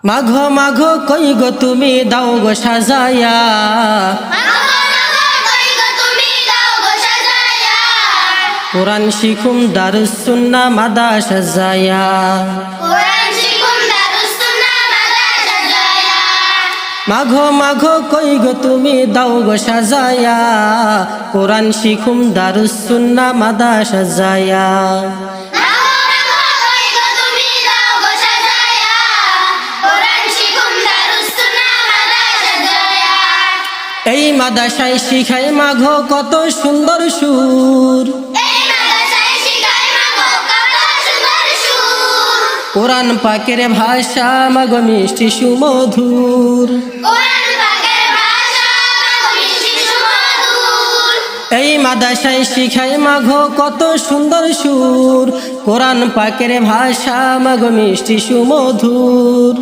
মাঘো মাঘো কই গো তুমি দাও গো সাজায়া, কোরআন শিখুম দারুস সুন্নাহ মাদ্রাসা যায়া। মাঘো মাঘো কই গো তুমি দাও গো সাজায়া, কোরআন শিখুম দারুস সুন্নাহ মাদ্রাসা যায়া। এই মাদ্রাসায় শিখাই মাঘো কত সুন্দর সুর, কোরআন পাকের ভাষা মাগো মিষ্টি সুমধুর। এই মাদ্রাসায় শিখাই মাঘো কত সুন্দর সুর, কোরআন পাকের ভাষা মাগো মিষ্টি সুমধুর।